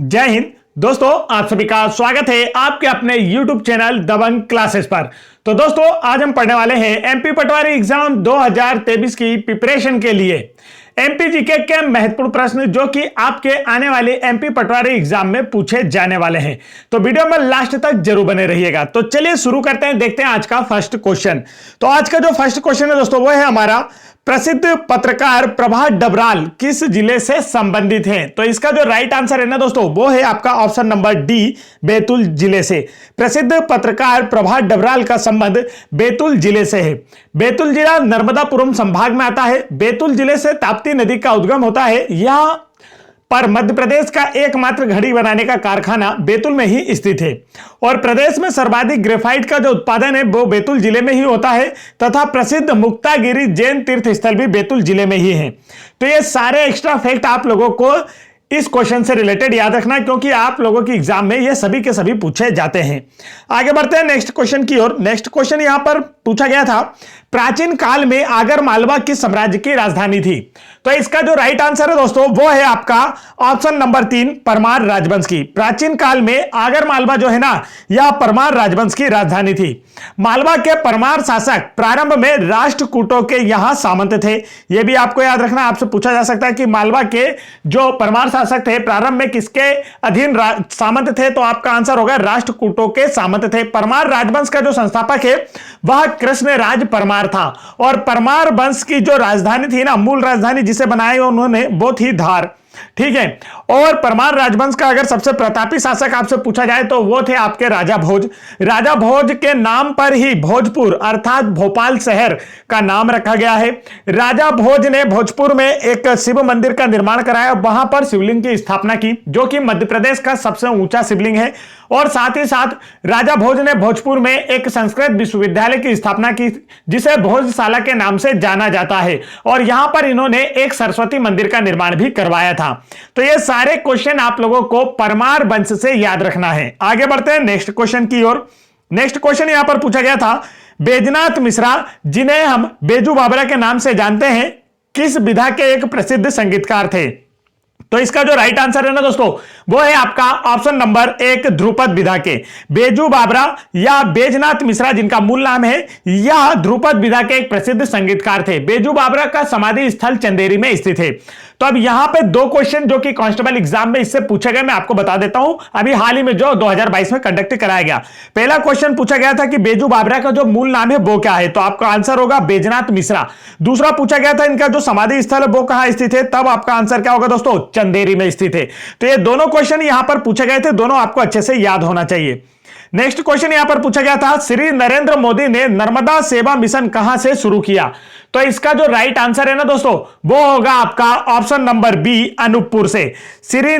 जय हिंद दोस्तों, आप सभी का स्वागत है आपके अपने YouTube चैनल दबंग क्लासेस पर। तो दोस्तों, आज हम पढ़ने वाले हैं एमपी पटवारी एग्जाम 2023 की प्रिपरेशन के लिए एमपी जीके के महत्वपूर्ण प्रश्न जो कि आपके आने वाले एमपी पटवारी एग्जाम में पूछे जाने वाले हैं। तो वीडियो में लास्ट तक जरूर बने रहिएगा। तो चलिए शुरू करते हैं, देखते हैं आज का फर्स्ट क्वेश्चन। तो आज का जो फर्स्ट क्वेश्चन है दोस्तों, वो है हमारा प्रसिद्ध पत्रकार प्रभा डबराल किस जिले से संबंधित हैं। तो इसका जो राइट आंसर है ना दोस्तों, वो है आपका ऑप्शन नंबर डी, बैतूल जिले से। प्रसिद्ध पत्रकार प्रभा डबराल का संबंध बैतूल जिले से है। बैतूल जिला नर्मदापुरम संभाग में आता है। बैतूल जिले से ताप्ती नदी का उद्गम होता है। यह पर मध्य प्रदेश का एकमात्र घड़ी बनाने का कारखाना बैतूल में ही स्थित है और प्रदेश में सर्वाधिक ग्रेफाइट का जो उत्पादन है वो बैतूल जिले में ही होता है तथा प्रसिद्ध मुक्तागिरी जैन तीर्थ स्थल भी बैतूल जिले में ही है। तो ये सारे एक्स्ट्रा फैक्ट आप लोगों को इस क्वेश्चन से रिलेटेड याद रखना, क्योंकि आप लोगों की एग्जाम में ये सभी के सभी पूछे जाते हैं। आगे बढ़ते हैं नेक्स्ट क्वेश्चन की ओर। नेक्स्ट क्वेश्चन यहां पर पूछा गया था, प्राचीन काल में आगर मालवा किस साम्राज्य की राजधानी थी। तो इसका जो राइट आंसर है दोस्तों, वो है आपका ऑप्शन नंबर 3, परमार राजवंश की। प्राचीन काल में आगर मालवा जो है ना, यह परमार राजवंश की राजधानी थी। मालवा के परमार शासक प्रारंभ में राष्ट्रकूटों के यहां सामंत थे। यह भी आपको याद रखना, आपसे पूछा जा सकता है कि मालवा के जो परमार शासक थे प्रारंभ में किसके अधीन सामंत थे। तो आपका आंसर होगा राष्ट्रकूटों के सामंत थे। परमार राजवंश का जो संस्थापक है वह कृष्णराज परमार था और परमार वंश की जो राजधानी थी ना, मूल राजधानी जिसे बनाया उन्होंने, वो थी धार। ठीक है। और परमार राजवंश का अगर सबसे प्रतापी शासक आपसे पूछा जाए तो वो थे आपके राजा भोज। राजा भोज के नाम पर ही भोजपुर अर्थात भोपाल शहर का नाम रखा गया है। राजा भोज ने भोजपुर में एक शिव मंदिर का निर्माण कराया, वहां पर शिवलिंग की स्थापना की जो कि मध्य प्रदेश का सबसे ऊंचा शिवलिंग है। और साथ ही साथ राजा भोज ने भोजपुर में एक संस्कृत विश्वविद्यालय की स्थापना की जिसे भोजशाला के नाम से जाना जाता है और यहां पर इन्होंने एक सरस्वती मंदिर का निर्माण भी करवाया था। तो ये सारे क्वेश्चन आप लोगों को परमार वंश से याद रखना है। आगे बढ़ते हैं नेक्स्ट क्वेश्चन की ओर। नेक्स्ट क्वेश्चन यहां पर पूछा गया था, बैजनाथ मिश्रा जिन्हें हम बेजू बाबरा के नाम से जानते हैं, किस विधा के एक प्रसिद्ध संगीतकार थे। तो इसका जो राइट आंसर है ना दोस्तों, वो है आपका ऑप्शन नंबर 1, ध्रुपद विधा के। बेजू बाबरा या बैजनाथ मिश्रा जिनका मूल नाम है, यह ध्रुपद विधा के एक प्रसिद्ध संगीतकार थे। बेजू बाबरा का समाधि स्थल चंदेरी में स्थित है। तो अब यहां पे दो क्वेश्चन जो कि कांस्टेबल एग्जाम में इससे पूछे गए, मैं आपको बता देता हूं। अभी हाल ही में जो 2022 में कंडक्ट कराया गया, पहला क्वेश्चन पूछा गया था कि बेजू बाबरा का जो मूल नाम है वो क्या है, तो आपका आंसर होगा बैजनाथ मिश्रा। दूसरा पूछा गया था इनका जो समाधि स्थल है वो कहां स्थित है, तब आपका आंसर क्या होगा दोस्तों, चंदेरी में स्थित है। तो ये दोनों क्वेश्चन यहां पर पूछे गए थे, दोनों आपको अच्छे से याद होना चाहिए। नेक्स्ट क्वेश्चन यहां पर पूछा गया था, श्री नरेंद्र मोदी ने नर्मदा सेवा मिशन कहां से शुरू किया। तो इसका जो राइट आंसर है ना दोस्तों, वो होगा आपका ऑप्शन नंबर बी, अनूपपुर से। श्री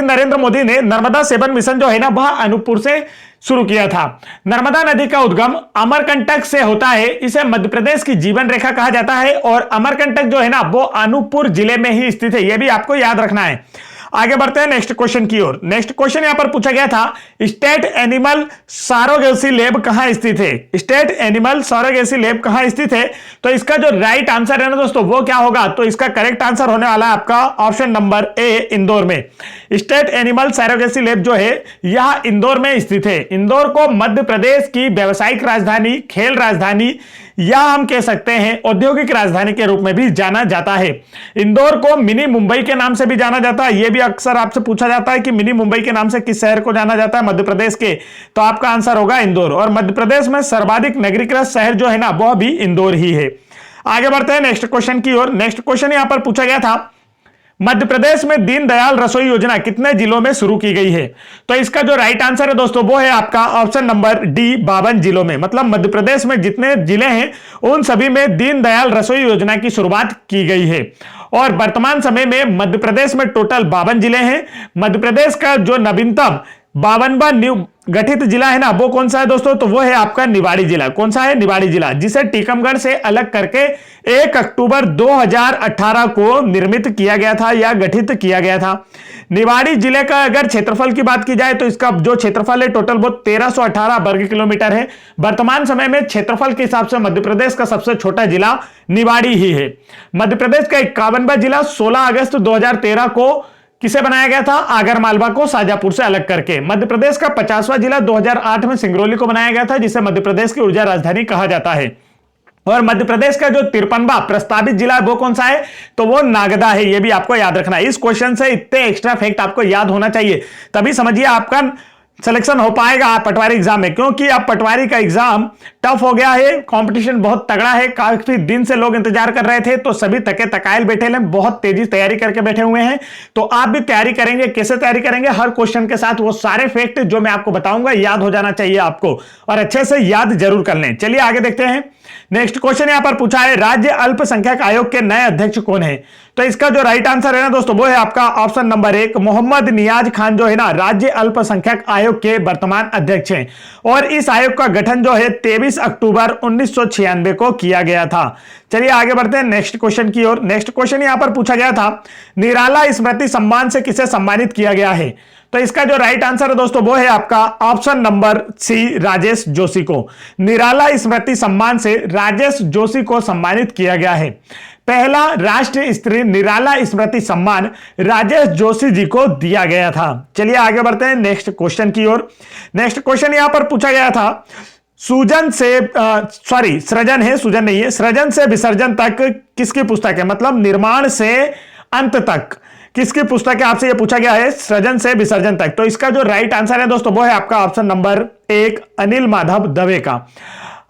नरेंद्र मोदी ने नर्मदा सेवन मिशन जो है ना, वह अनूपपुर से शुरू किया था। नर्मदा नदी का उद्गम अमरकंटक से होता है, इसे मध्य प्रदेश की जीवन रेखा कहा जाता है और अमरकंटक जो है ना, वो अनूपपुर जिले में ही स्थित है। यह भी आपको याद रखना है। आगे बढ़ते हैं नेक्स्ट क्वेश्चन की ओर। नेक्स्ट क्वेश्चन यहां पर पूछा गया था, स्टेट एनिमल सरोगेसी लैब कहां स्थित है। स्टेट एनिमल सरोगेसी लैब कहां स्थित है। तो इसका जो राइट आंसर है ना दोस्तों, वो क्या होगा, तो इसका करेक्ट आंसर होने वाला है आपका ऑप्शन नंबर ए, इंदौर में। स्टेट एनिमल सरोगेसी लैब जो है यह इंदौर में स्थित है। इंदौर को मध्य प्रदेश की व्यावसायिक राजधानी, खेल राजधानी या हम कह सकते हैं औद्योगिक राजधानी के रूप में भी जाना जाता है। इंदौर को मिनी मुंबई के नाम से भी जाना जाता है। यह भी अक्सर आपसे पूछा जाता है कि मिनी मुंबई के नाम से किस शहर को जाना जाता है मध्य प्रदेश के, तो आपका आंसर होगा इंदौर। और मध्य प्रदेश में सर्वाधिक नगरीकृत शहर जो है ना, वह भी इंदौर ही है। आगे बढ़ते हैं नेक्स्ट क्वेश्चन की ओर। नेक्स्ट क्वेश्चन यहां पर पूछा गया था, मध्य प्रदेश में दीनदयाल रसोई योजना कितने जिलों में शुरू की गई है। तो इसका जो राइट आंसर है दोस्तों, वो है आपका ऑप्शन नंबर डी, 52 जिलों में। मतलब मध्य प्रदेश में जितने जिले हैं उन सभी में दीनदयाल रसोई योजना की शुरुआत की गई है। और वर्तमान समय में मध्य प्रदेश में टोटल 52 जिले हैं। मध्य प्रदेश का जो नवीनतम 52वां न्यू गठित जिला है ना, वो कौन सा है दोस्तों, तो वो है आपका निवाड़ी जिला। कौन सा है, निवाड़ी जिला, जिसे टीकमगढ़ से अलग करके 1 अक्टूबर 2018 को निर्मित किया गया था या गठित किया गया था। निवाड़ी जिले का अगर क्षेत्रफल की बात की जाए तो इसका जो क्षेत्रफल है टोटल वो 1318 वर्ग किलोमीटर है। वर्तमान समय में क्षेत्रफल के हिसाब से मध्य प्रदेश का सबसे छोटा जिला निवाड़ी ही है। मध्य प्रदेश का 51वां जिला 16 अगस्त 2013 को किसे बनाया गया था? आगर मालवा को शाजापुर से अलग करके। मध्य प्रदेश का 50वां जिला 2008 में सिंगरौली को बनाया गया था, जिसे मध्य प्रदेश की ऊर्जा राजधानी कहा जाता है। और मध्य प्रदेश का जो 53वां प्रस्तावित जिला वो कौन सा है? तो वो नागदा है। ये भी आपको याद रखना है। इस क्वेश्चन से इतने एक्स्ट्रा फैक्ट आपको याद होना चाहिए, तभी समझिए आपका सिलेक्शन हो पाएगा पटवारी एग्जाम में, क्योंकि अब पटवारी का एग्जाम टफ हो गया है, कंपटीशन बहुत तगड़ा है। काफी दिन से लोग इंतजार कर रहे थे, तो सभी तके तकायल बैठे हैं, बहुत तेजी तैयारी करके बैठे हुए हैं। तो आप भी तैयारी करेंगे। कैसे तैयारी करेंगे? हर क्वेश्चन के साथ वो सारे फैक्ट जो मैं आपको बताऊंगा याद हो जाना चाहिए आपको, और अच्छे से याद जरूर कर लें। चलिए आगे देखते हैं। नेक्स्ट क्वेश्चन यहां पर पूछा है, राज्य अल्पसंख्यक आयोग के नए अध्यक्ष कौन है? तो इसका जो राइट आंसर है ना दोस्तों, वो है आपका ऑप्शन नंबर 1, मोहम्मद नियाज खान जो है ना, राज्य अल्पसंख्यक आयोग के वर्तमान अध्यक्ष हैं। और इस आयोग का गठन जो है 23 अक्टूबर 1996 को किया गया था। चलिए आगे बढ़ते हैं नेक्स्ट क्वेश्चन की ओर। नेक्स्ट क्वेश्चन यहां पर पूछा गया था, निराला स्मृति सम्मान से किसे सम्मानित किया गया है? तो इसका जो राइट आंसर है दोस्तों, वो है आपका option number C, Rajesh Joshi को। निराला स्मृति सम्मान से राजेश जोशी को सम्मानित किया गया है। पहला राष्ट्रीय स्तरीय निराला स्मृति सम्मान राजेश जोशी जी को दिया गया था। चलिए आगे बढ़ते हैं नेक्स्ट क्वेश्चन की ओर। नेक्स्ट क्वेश्चन यहां पर पूछा गया था, सृजन से विसर्जन तक किसकी पुस्तक है? मतलब निर्माण से अंत तक किसकी पुस्तक है? आपसे यह पूछा गया है, सृजन से विसर्जन तक। तो इसका जो राइट आंसर है दोस्तों, वो है आपका ऑप्शन नंबर 1, अनिल माधव दवे का।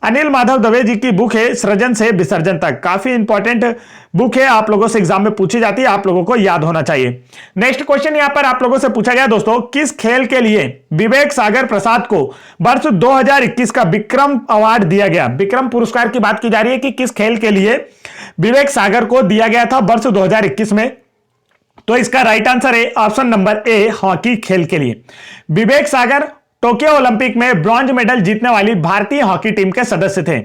अनिल माधव दवे जी की बुक है सृजन से विसर्जन तक। काफी इंपॉर्टेंट बुक है, आप लोगों से एग्जाम में पूछी जाती है, आप लोगों को याद होना चाहिए। नेक्स्ट क्वेश्चन यहां पर आप लोगों से पूछा गया दोस्तों, किस खेल के लिए विवेक सागर प्रसाद को वर्ष 2021 का विक्रम अवार्ड दिया गया? विक्रम पुरस्कार की बात की जा रही है कि किस खेल के लिए विवेक सागर को दिया गया था वर्ष 2021 में? तो इसका राइट आंसर है ऑप्शन नंबर ए, हॉकी खेल के लिए। विवेक सागर टोक्यो ओलंपिक में ब्रॉन्ज मेडल जीतने वाली भारतीय हॉकी टीम के सदस्य थे।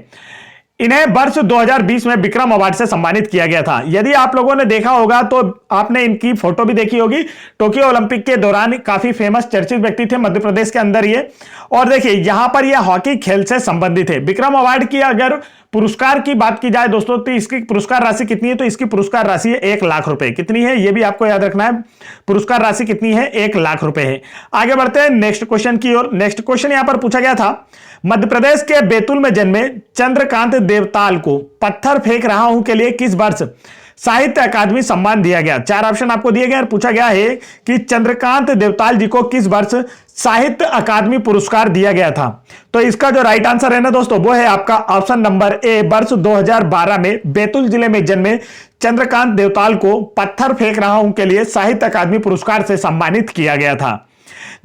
इन्हें वर्ष 2020 में विक्रम अवार्ड से सम्मानित किया गया था। यदि आप लोगों ने देखा होगा तो आपने इनकी फोटो भी देखी होगी। टोक्यो ओलंपिक के दौरान काफी फेमस चर्चित व्यक्ति थे मध्य प्रदेश के अंदर ये। और देखिए यहां पर यह हॉकी खेल से संबंधित है। विक्रम अवार्ड की अगर पुरस्कार की बात की जाए दोस्तों, तो इसकी पुरस्कार राशि कितनी है? तो इसकी पुरस्कार राशि है 1 लाख रुपए। कितनी है ये भी आपको याद रखना है। पुरस्कार राशि कितनी है? 1 लाख रुपए है। आगे बढ़ते हैं नेक्स्ट क्वेश्चन की ओर। नेक्स्ट क्वेश्चन यहां पर पूछा गया था, मध्य प्रदेश के बैतूल में जन्मे चंद्रकांत देवताल को पत्थर फेंक रहा हूं के लिए किस वर्ष साहित्य अकादमी सम्मान दिया गया? 4 ऑप्शन आपको दिए गए और पूछा गया है कि चंद्रकांत देवताल जी को किस वर्ष साहित्य अकादमी पुरस्कार दिया गया था? तो इसका जो राइट आंसर है ना दोस्तों, वो है आपका ऑप्शन नंबर ए, वर्ष 2012 में बैतूल जिले में जन्मे चंद्रकांत देवताल को पत्थर फेंक रहा हूं के लिए साहित्य अकादमी पुरस्कार से सम्मानित किया गया था।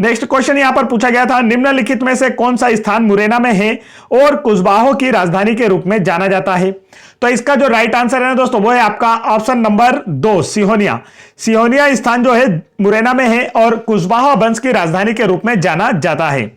नेक्स्ट क्वेश्चन यहां पर पूछा गया था, निम्नलिखित में से कौन सा स्थान मुरैना में है और कुशवाहों की राजधानी के रूप में जाना जाता है? तो इसका जो राइट आंसर है ना दोस्तों, वो है आपका ऑप्शन नंबर 2, सिहोनिया। सिहोनिया स्थान जो है मुरैना में है और कुशवाहा वंश की राजधानी के रूप में जाना जाता है।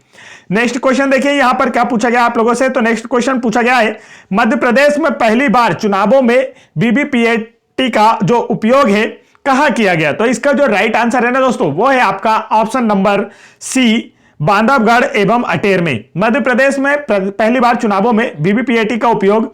नेक्स्ट क्वेश्चन देखिए यहां पर क्या पूछा गया आप लोगों से। तो नेक्स्ट क्वेश्चन पूछा गया है, मध्य प्रदेश में पहली बार चुनावों में वीवीपैट का जो उपयोग है कहां किया गया? तो इसका जो राइट आंसर है ना दोस्तों, वो है आपका ऑप्शन नंबर सी, बांधवगढ़ एवं अटेर में। मध्य प्रदेश में पहली बार चुनावों में वीवीपैट का उपयोग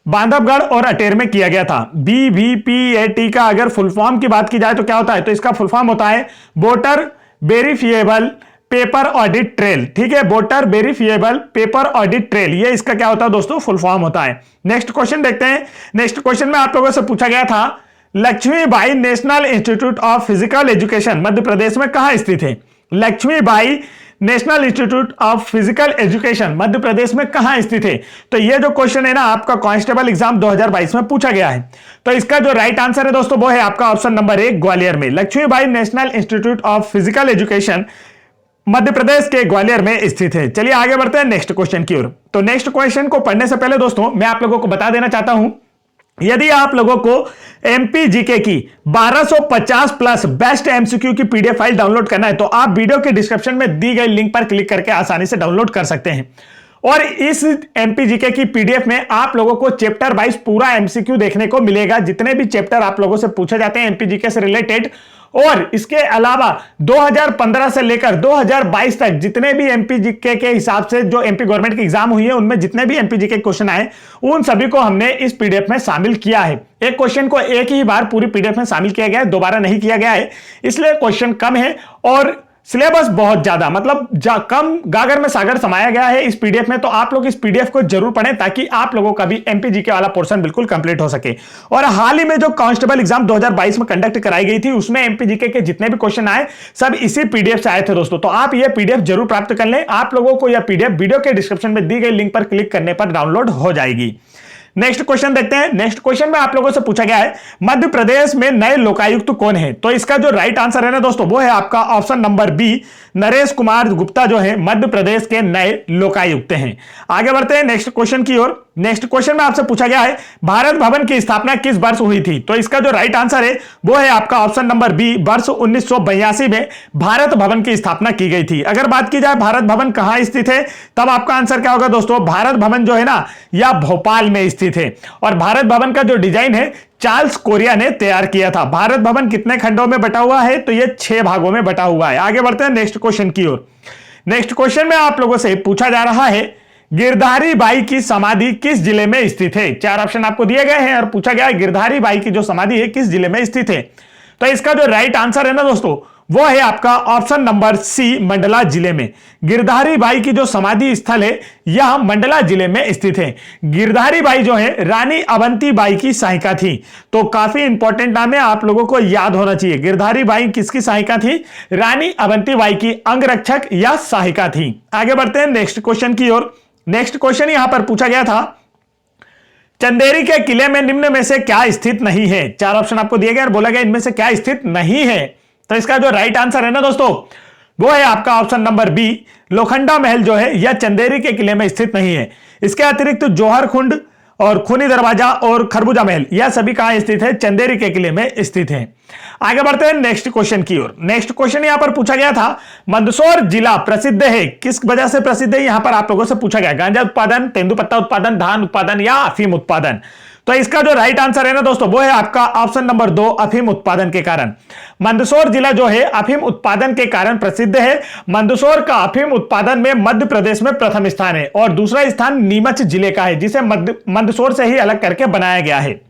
बांधवगढ़ और अटेर में किया गया था। वीवीपैट का अगर फुल फॉर्म की बात की जाए तो क्या होता है? तो इसका फुल फॉर्म होता है voter verifiable paper audit trail. ठीक है, voter verifiable paper audit trail, ये इसका क्या होता है दोस्तों? फुल फॉर्म होता है। नेक्स्ट क्वेश्चन देखते हैं। नेक्स्ट क्वेश्चन में आप लोगों से पूछा गया था, Lakshmibai National Institute of Physical Education Madhya Pradesh में कहां स्थित है? Lakshmibai National Institute of Physical Education Madhya Pradesh में कहां स्थित है? तो ये जो क्वेश्चन है ना आपका कांस्टेबल एग्जाम 2022 में पूछा गया है। तो इसका जो राइट आंसर है दोस्तों, वो है आपका ऑप्शन नंबर 1, ग्वालियर में। Lakshmibai National Institute of Physical Education Madhya Pradesh के ग्वालियर में स्थित है। चलिए आगे बढ़ते हैं नेक्स्ट क्वेश्चन की ओर। तो नेक्स्ट क्वेश्चन को पढ़ने से पहले दोस्तों मैं आप लोगों को बता देना चाहता हूं, यदि आप लोगों को एमपी जीके की 1250 प्लस बेस्ट एमसीक्यू की पीडीएफ फाइल डाउनलोड करना है तो आप वीडियो के डिस्क्रिप्शन में दी गई लिंक पर क्लिक करके आसानी से डाउनलोड कर सकते हैं। और इस एमपी जीके की पीडीएफ में आप लोगों को चैप्टर वाइज पूरा एमसीक्यू देखने को मिलेगा। जितने भी चैप्टर आप लोगों से पूछे जाते हैं एमपी जीके से रिलेटेड, और इसके अलावा 2015 से लेकर 2022 तक जितने भी एमपीजीके के हिसाब से जो एमपी गवर्नमेंट की एग्जाम हुई है उनमें जितने भी एमपीजीके क्वेश्चन आए उन सभी को हमने इस पीडीएफ में शामिल किया है। एक क्वेश्चन को एक ही बार पूरी पीडीएफ में शामिल किया गया है, दोबारा नहीं किया गया है, इसलिए क्वेश्चन कम है और सिलेबस बहुत ज्यादा मतलब कम गागर में सागर समाया गया है इस पीडीएफ में। तो आप लोग इस पीडीएफ को जरूर पढ़ें ताकि आप लोगों का भी एमपीजीके वाला पोर्शन बिल्कुल कंप्लीट हो सके। और हाल ही में जो कांस्टेबल एग्जाम 2022 में कंडक्ट कराई गई थी उसमें एमपीजीके के जितने भी क्वेश्चन आए सब इसी पीडीएफ से आए थे दोस्तों। तो आप ये पीडीएफ जरूर प्राप्त कर लें, आप लोगों को यह पीडीएफ वीडियो के डिस्क्रिप्शन में दी गई लिंक पर क्लिक करने पर डाउनलोड हो जाएगी। नेक्स्ट क्वेश्चन देखते हैं। नेक्स्ट क्वेश्चन में आप लोगों से पूछा गया है मध्य प्रदेश में नए लोकायुक्त कौन है। तो इसका जो राइट आंसर है ना दोस्तों वो है आपका option number B, Naresh Kumar Gupta जो है मध्य प्रदेश के नए लोकायुक्त हैं। आगे बढ़ते हैं नेक्स्ट क्वेश्चन की ओर। नेक्स्ट क्वेश्चन में आपसे पूछा गया है भारत भवन की स्थापना किस वर्ष हुई थी। तो इसका जो राइट आंसर है वो है आपका ऑप्शन नंबर बी, वर्ष 1982 में भारत भवन की स्थापना की गई थी। अगर बात की जाए भारत भवन कहां स्थित है तब आपका आंसर क्या होगा दोस्तों, भारत भवन जो है ना यह भोपाल में स्थित है। और भारत भवन का जो डिजाइन है चार्ल्स कोरिया ने तैयार किया था। भारत भवन कितने खंडों में बटा हुआ है तो यह 6 भागों में बटा हुआ है। आगे बढ़ते हैं नेक्स्ट क्वेश्चन की ओर। नेक्स्ट क्वेश्चन में आप लोगों से पूछा जा रहा है गिरधारी बाई की समाधि किस जिले में स्थित है। 4 ऑप्शन आपको दिए गए हैं और पूछा गया है गिरधारी बाई की जो समाधि है किस जिले में स्थित है। तो इसका जो राइट आंसर है ना दोस्तों वो है आपका ऑप्शन नंबर सी, मंडला जिले में। गिरधारी बाई की जो समाधि स्थल है यह मंडला जिले में स्थित है। गिरधारी बाई जो है रानी अवंती बाई की सहायिका थी। तो काफी इंपॉर्टेंट नाम है, आप लोगों को याद होना चाहिए। गिरधारी बाई किसकी सहायिका थी, रानी अवंती बाई की अंगरक्षक या सहायिका थी। आगे बढ़ते हैं नेक्स्ट क्वेश्चन की ओर। नेक्स्ट क्वेश्चन यहां पर पूछा गया था चंदेरी के किले में निम्न में से क्या स्थित नहीं है। 4 ऑप्शन आपको दिए गए और बोला गया इनमें से क्या स्थित नहीं है। तो इसका जो राइट आंसर है ना दोस्तों वो है आपका ऑप्शन नंबर बी, लोखंडा महल जो है यह चंदेरी के किले में स्थित नहीं है। इसके अतिरिक्त जौहर कुंड और खूनी दरवाजा और खरबूजा महल यह सभी कहां स्थित है, चंदेरी के किले में स्थित है। आगे बढ़ते हैं नेक्स्ट क्वेश्चन की ओर। नेक्स्ट क्वेश्चन यहां पर पूछा गया था मंदसौर जिला प्रसिद्ध है किस वजह से प्रसिद्ध है। यहां पर आप लोगों से पूछा गया गांजा उत्पादन, तेंदुपत्ता उत्पादन, धान उत्पादन या अफीम उत्पादन। तो इसका जो राइट आंसर है ना दोस्तों वो है आपका ऑप्शन नंबर 2, अफीम उत्पादन के कारण। मंदसौर जिला जो है अफीम उत्पादन के कारण प्रसिद्ध है। मंदसौर का अफीम उत्पादन में मध्य प्रदेश में प्रथम स्थान है और दूसरा स्थान नीमच जिले का है जिसे मंदसौर से ही अलग करके बनाया गया है।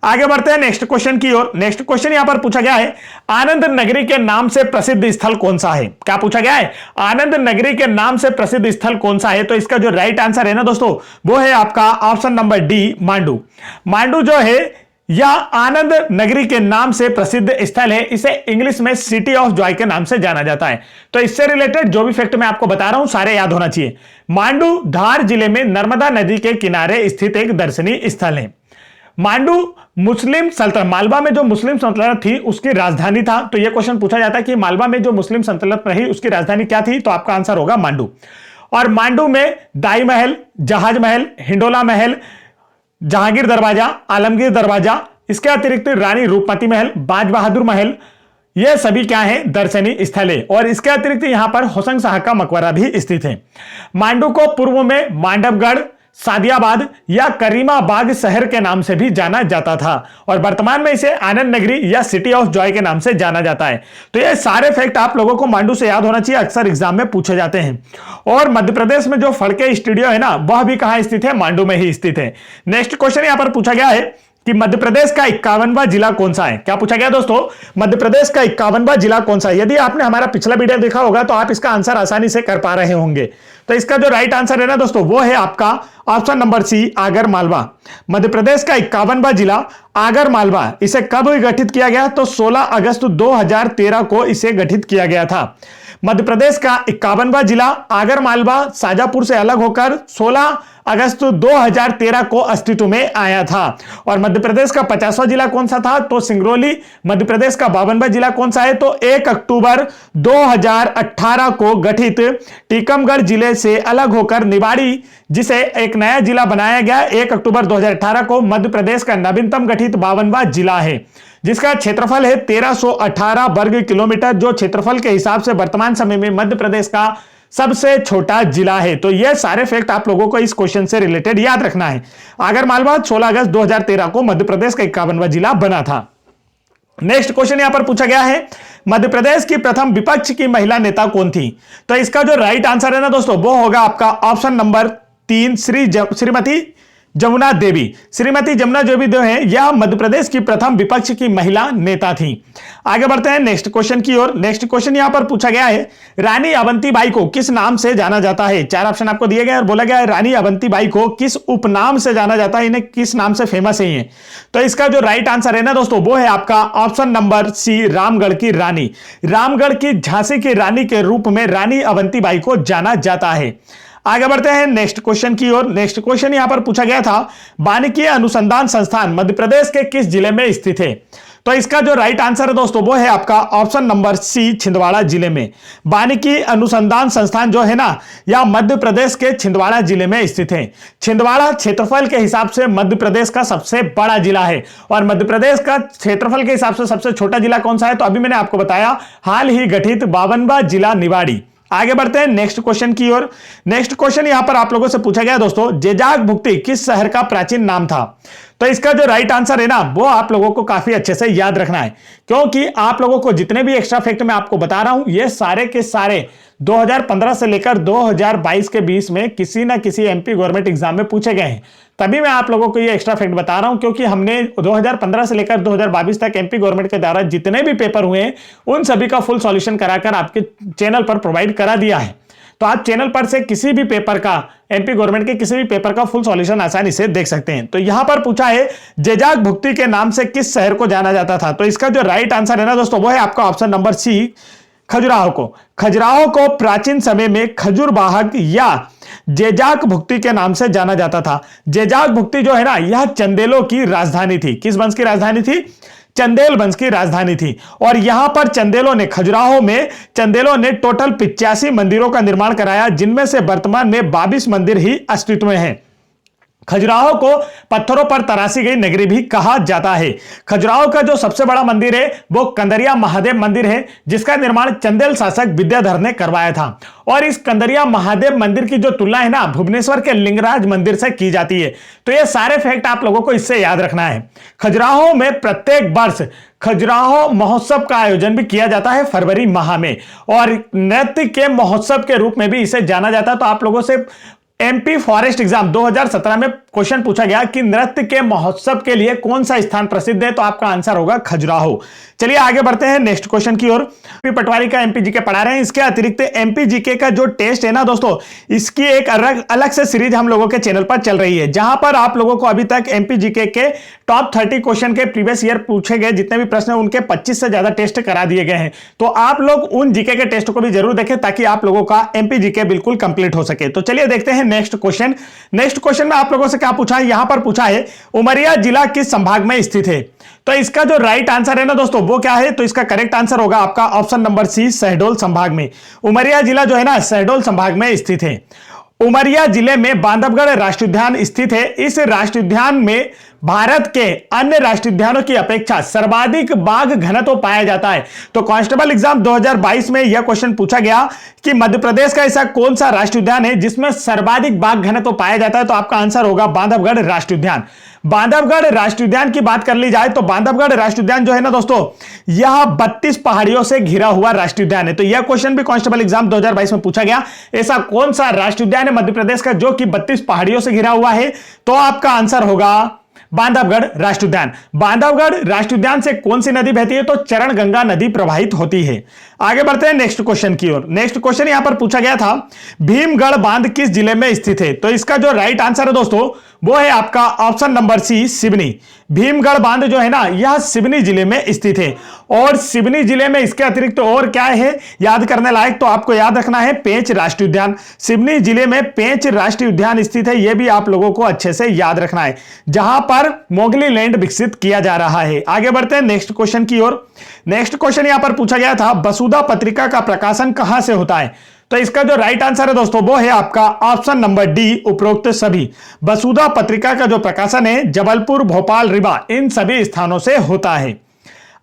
आगे बढ़ते हैं नेक्स्ट क्वेश्चन की ओर। नेक्स्ट क्वेश्चन यहां पर पूछा गया है आनंद नगरी के नाम से प्रसिद्ध स्थल कौन सा है। क्या पूछा गया है, आनंद नगरी के नाम से प्रसिद्ध स्थल कौन सा है। तो इसका जो राइट आंसर है ना दोस्तों वो है आपका option number D, Mandu. Mandu जो है यह आनंद नगरी के नाम से प्रसिद्ध स्थल है। इसे इंग्लिश में सिटी ऑफ जॉय के नाम से जाना जाता है। तो इससे रिलेटेड जो भी फैक्ट मैं आपको बता रहा हूं सारे याद होना चाहिए। मांडू धार जिले में नर्मदा नदी के किनारे स्थित एक दर्शनीय स्थल है। मांडू मुस्लिम सल्तनत, मालवा में जो मुस्लिम सल्तनत थी उसकी राजधानी था। तो यह क्वेश्चन पूछा जाता है कि मालवा में जो मुस्लिम सल्तनत रही उसकी राजधानी क्या थी। तो आपका आंसर होगा मांडू। और मांडू में दाई महल, जहाज महल, हिंडोला महल, जहांगीर दरवाजा, आलमगीर दरवाजा, इसके अतिरिक्त रानी रूपमती महल, बाज बहादुर महल, ये सभी क्या है, दर्शनीय स्थल है। और इसके अतिरिक्त यहां पर होशंग शाह का मकबरा भी स्थित है। मांडू को पूर्व में मांडवगढ़, सादियाबाद या करीमाबाग शहर के नाम से भी जाना जाता था और वर्तमान में इसे आनंद नगरी या सिटी ऑफ जॉय के नाम से जाना जाता है। तो ये सारे फैक्ट आप लोगों को मांडू से याद होना चाहिए, अक्सर एग्जाम में पूछे जाते हैं। और मध्य प्रदेश में जो फड़के स्टूडियो है ना वह भी कहां स्थित है, मांडू में ही स्थित है। नेक्स्ट क्वेश्चन यहां पर पूछा गया है कि मध्य प्रदेश का 51वां जिला कौन सा है। क्या पूछा गया दोस्तों, मध्य प्रदेश का 51वां जिला कौन सा है। यदि आपने हमारा पिछला वीडियो देखा होगा तो आप इसका आंसर आसानी से कर पा रहे होंगे। तो इसका जो राइट आंसर है ना दोस्तों वो है आपका option number C, Agar Malwa. Madhya Pradesh का 51वां जिला आगर मालवा, इसे कब गठित किया गया तो 16 अगस्त 2013 को इसे गठित किया गया था। मध्य प्रदेश का 51वां जिला आगर मालवा शाजापुर से अलग होकर 16 अगस्त 2013 को अस्तित्व में आया था। और मध्य प्रदेश का 50वां जिला कौन सा था तो सिंगरौली। मध्य प्रदेश का 52वां जिला कौन सा है तो 1 अक्टूबर 2018 को गठित टीकमगढ़ जिले से अलग होकर निवाड़ी, जिसे एक नया जिला बनाया गया 1 अक्टूबर 2018 को, मध्य प्रदेश का नवीनतम गठित 52वां जिला है, जिसका क्षेत्रफल है 1318 वर्ग किलोमीटर, जो क्षेत्रफल के हिसाब से वर्तमान समय में मध्य प्रदेश का सबसे छोटा जिला है। तो ये सारे फैक्ट आप लोगों को इस क्वेश्चन से रिलेटेड याद रखना है। आगर मालवा 16 अगस्त 2013 को मध्य प्रदेश का 51वां जिला बना था। नेक्स्ट क्वेश्चन यहां पर पूछा गया है, मध्य प्रदेश की प्रथम विपक्ष की महिला नेता कौन थी? तो इसका जो राइट आंसर है ना दोस्तों, वो होगा आपका ऑप्शन नंबर 3, श्रीमती जमुना देवी। श्रीमती जमुना देवी जो है यह मध्य प्रदेश की प्रथम विपक्ष की महिला नेता थी। आगे बढ़ते हैं नेक्स्ट क्वेश्चन की ओर। नेक्स्ट क्वेश्चन यहां पर पूछा गया है, रानी अवंतीबाई को किस नाम से जाना जाता है? 4 ऑप्शन आपको दिए गए और बोला गया है रानी अवंतीबाई को किस उपनाम से जाना जाता है, इन्हें किस नाम से फेमस है ये? तो इसका जो राइट आंसर है ना दोस्तों, वो है आपका ऑप्शन नंबर सी, रामगढ़ की रानी। रामगढ़ की झांसी की रानी के रूप में रानी अवंतीबाई को जाना जाता है। आगे बढ़ते हैं नेक्स्ट क्वेश्चन की ओर। नेक्स्ट क्वेश्चन यहां पर पूछा गया था, वानिकी अनुसंधान संस्थान मध्य प्रदेश के किस जिले में स्थित है? तो इसका जो राइट आंसर है दोस्तों, वो है आपका ऑप्शन नंबर सी, छिंदवाड़ा जिले में। वानिकी अनुसंधान संस्थान जो है ना, यह मध्य प्रदेश के छिंदवाड़ा जिले में स्थित है। छिंदवाड़ा क्षेत्रफल के हिसाब से मध्य प्रदेश का सबसे बड़ा जिला है, और मध्य प्रदेश का क्षेत्रफल के हिसाब से सबसे छोटा जिला कौन सा है? तो अभी मैंने आपको बताया, हाल ही गठित 52वां जिला निवाड़ी। आगे बढ़ते हैं नेक्स्ट क्वेश्चन की ओर। नेक्स्ट क्वेश्चन यहां पर आप लोगों से पूछा गया दोस्तों, जेजाग भुक्ति किस शहर का प्राचीन नाम था? तो इसका जो राइट आंसर है ना, वो आप लोगों को काफी अच्छे से याद रखना है, क्योंकि आप लोगों को जितने भी एक्स्ट्रा फैक्ट मैं आपको बता रहा हूं, ये सारे के सारे 2015 से लेकर 2022 के बीच में किसी ना किसी एमपी गवर्नमेंट एग्जाम में पूछे गए हैं। तभी मैं आप लोगों को ये एक्स्ट्रा फैक्ट बता रहा हूं, क्योंकि हमने 2015 से लेकर 2022 तक एमपी गवर्नमेंट के द्वारा जितने भी पेपर हुए हैं, उन सभी का फुल सॉल्यूशन कराकर आपके चैनल पर प्रोवाइड करा दिया है। तो आप चैनल पर से किसी भी पेपर का, एमपी गवर्नमेंट के किसी भी पेपर का फुल सॉल्यूशन आसानी से देख सकते हैं। तो यहां पर पूछा है, जेजाग भुक्ति के नाम से किस शहर को जाना जाता था? तो इसका जो राइट आंसर है ना दोस्तों, वो है आपका ऑप्शन नंबर सी, खजुराहो को। खजुराहो को प्राचीन समय में खजूरबाग या जेजाक भुक्ति के नाम से जाना जाता था। जेजाक भुक्ति जो है ना, यह चंदेलों की राजधानी थी। किस वंश की राजधानी थी? चंदेल वंश की राजधानी थी। और यहां पर चंदेलों ने, खजुराहो में चंदेलों ने टोटल 85 मंदिरों का निर्माण कराया, जिनमें से वर्तमान में 22 मंदिर ही अस्तित्व में हैं। खजुराहो को पत्थरों पर तराशी गई नगरी भी कहा जाता है। खजुराहो का जो सबसे बड़ा मंदिर है वो कंदरिया महादेव मंदिर है, जिसका निर्माण चंदेल शासक विद्याधर ने करवाया था। और इस कंदरिया महादेव मंदिर की जो तुलना है ना, भुवनेश्वर के लिंगराज मंदिर से की जाती है। तो ये सारे फैक्ट आप लोगों को इससे याद रखना है। खजुराहो में प्रत्येक वर्ष खजुराहो महोत्सव का आयोजन भी किया जाता है फरवरी माह में, और नृत्य के महोत्सव के रूप में भी इसे जाना जाता है। तो आप लोगों से एमपी फॉरेस्ट एग्जाम 2017 में क्वेश्चन पूछा गया कि नृत्य के महोत्सव के लिए कौन सा स्थान प्रसिद्ध है? तो आपका आंसर होगा खजुराहो। चलिए आगे बढ़ते हैं नेक्स्ट क्वेश्चन की ओर। पटवारी का एमपी जीके पढ़ा रहे हैं। इसके अतिरिक्त एमपी जीके का जो टेस्ट है ना दोस्तों, इसकी एक अलग से सीरीज हम लोगों के चैनल पर चल रही है, जहां पर आप लोगों को अभी तक एमपी जीके के टॉप 30 क्वेश्चन के प्रीवियस ईयर पूछे गए जितने भी प्रश्न, उनके 25 से ज्यादा टेस्ट करा दिए गए हैं। तो आप लोग उन जीके के टेस्ट को भी जरूर देखें, ताकि आप लोगों का एमपी जीके बिल्कुल कंप्लीट हो सके। तो चलिए देखते हैं नेक्स्ट क्वेश्चन। नेक्स्ट क्वेश्चन में आप लोगों से क्या पूछा है? यहां पर पूछा है, उमरिया जिला किस संभाग में स्थित है? तो इसका जो राइट आंसर है ना दोस्तों, वो क्या है? तो इसका करेक्ट आंसर होगा आपका ऑप्शन नंबर सी, शहडोल संभाग में। उमरिया जिला जो है ना, शहडोल संभाग में स्थित है। उमरिया जिले में बांधवगढ़ राष्ट्रीय उद्यान स्थित है। इस राष्ट्रीय उद्यान में भारत के अन्य राष्ट्रीय उद्यानों की अपेक्षा सर्वाधिक बाघ घनत्व पाया जाता है। तो कांस्टेबल एग्जाम 2022 में यह क्वेश्चन पूछा गया कि मध्य प्रदेश का ऐसा कौन सा राष्ट्रीय उद्यान है जिसमें सर्वाधिक बाघ घनत्व पाया जाता है? तो आपका आंसर होगा बांधवगढ़ राष्ट्रीय उद्यान। बांधवगढ़ राष्ट्रीय उद्यान की बात कर ली जाए तो बांधवगढ़ राष्ट्रीय उद्यान जो है ना दोस्तों, यह 32 पहाड़ियों से घिरा हुआ राष्ट्रीय उद्यान है। तो यह क्वेश्चन भी कांस्टेबल एग्जाम 2022 में पूछा गया, ऐसा कौन सा राष्ट्रीय उद्यान है मध्य प्रदेश का जो कि 32 पहाड़ियों से घिरा हुआ है? तो आपका आंसर होगा बांधवगढ़ राष्ट्रीय उद्यान। बांधवगढ़ राष्ट्रीय उद्यान से कौन सी नदी बहती है? तो चरण गंगा नदी प्रवाहित होती है। आगे बढ़ते हैं नेक्स्ट क्वेश्चन की ओर। नेक्स्ट क्वेश्चन यहां पर पूछा गया था, भीमगढ़ बांध किस जिले में स्थित है? तो इसका जो राइट आंसर है दोस्तों, वो है आपका option number C, Seoni. Bhimgarh बांध जो है ना, यह सिवनी जिले में स्थित है। और सिवनी जिले में इसके अतिरिक्त और क्या है याद करने लायक? तो आपको याद रखना है पेंच राष्ट्रीय उद्यान। सिवनी जिले में पेंच राष्ट्रीय उद्यान स्थित है, यह भी आप लोगों को अच्छे से याद रखना है, जहां पर मोगली लैंड विकसित किया जा रहा है। आगे बढ़ते हैं नेक्स्ट क्वेश्चन की ओर। नेक्स्ट क्वेश्चन यहां पर पूछा गया था, वसुधा पत्रिका का प्रकाशन कहां से होता है? तो इसका जो राइट आंसर है दोस्तों, वो है आपका ऑप्शन नंबर डी, उपरोक्त सभी। वसुधा पत्रिका का जो प्रकाशन है जबलपुर, भोपाल, रीवा, इन सभी स्थानों से होता है।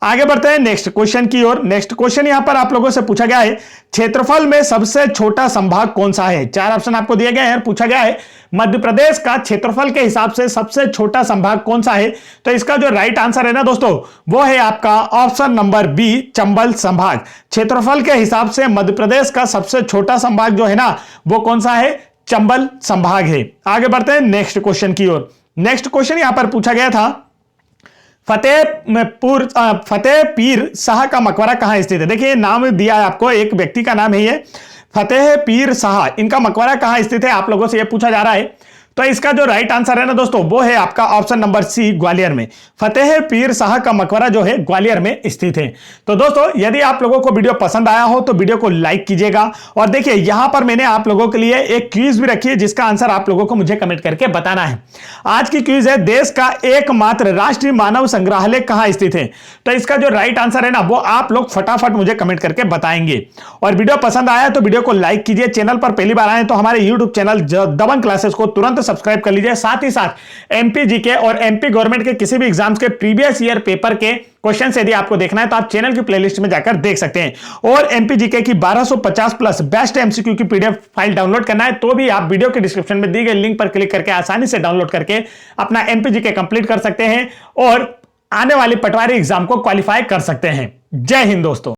आगे बढ़ते हैं नेक्स्ट क्वेश्चन की ओर। नेक्स्ट क्वेश्चन यहां पर आप लोगों से पूछा गया है, क्षेत्रफल में सबसे छोटा संभाग कौन सा है। चार ऑप्शन आपको दिए गए हैं, पूछा गया है मध्य प्रदेश का क्षेत्रफल के हिसाब से सबसे छोटा संभाग कौन सा है। तो इसका जो राइट आंसर है ना दोस्तों, वो है आपका ऑप्शन नंबर बी, चंबल संभाग। क्षेत्रफल के हिसाब से मध्य प्रदेश का सबसे छोटा संभाग जो है ना, वो कौन सा है, चंबल संभाग है। आगे बढ़ते हैं नेक्स्ट क्वेश्चन की ओर। नेक्स्ट क्वेश्चन यहां पर पूछा गया था, फतेह पीर शाह का मकबरा कहां स्थित है। देखिए नाम दिया है आपको, एक व्यक्ति का नाम है ये, फतेह पीर शाह। इनका मकबरा कहां स्थित है, आप लोगों से ये पूछा जा रहा है। तो इसका जो राइट आंसर है ना दोस्तों, वो है आपका ऑप्शन नंबर सी, ग्वालियर में। फतेह पीर शाह का मकबरा जो है ग्वालियर में स्थित है। तो दोस्तों यदि आप लोगों को वीडियो पसंद आया हो तो वीडियो को लाइक कीजिएगा। और देखिए यहां पर मैंने आप लोगों के लिए एक क्विज भी रखी है, जिसका आंसर आप लोगों को मुझे कमेंट करके बताना है। आज की क्विज है, देश का एकमात्र राष्ट्रीय मानव संग्रहालय कहां स्थित है। तो इसका जो राइट आंसर है ना, वो आप लोग फटाफट मुझे कमेंट करके बताएंगे। और वीडियो पसंद आया तो वीडियो को लाइक कीजिए। चैनल पर पहली बार आए तो हमारे यूट्यूब चैनल दबंग क्लासेस को तुरंत सब्सक्राइब कर लीजिए। साथ ही साथ एमपी जीके और एमपी गवर्नमेंट के किसी भी एग्जाम्स के प्रीवियस ईयर पेपर के क्वेश्चन यदि आपको देखना है तो आप चैनल की प्लेलिस्ट में जाकर देख सकते हैं। और एमपी जीके की 1250 प्लस बेस्ट एमसीक्यू की पीडीएफ फाइल डाउनलोड करना है तो भी आप वीडियो के डिस्क्रिप्शन में दी गई लिंक पर क्लिक करके आसानी से डाउनलोड करके अपना एमपी जीके कंप्लीट कर सकते हैं और आने वाली पटवारी एग्जाम को क्वालिफाई कर सकते हैं। जय हिंद दोस्तों।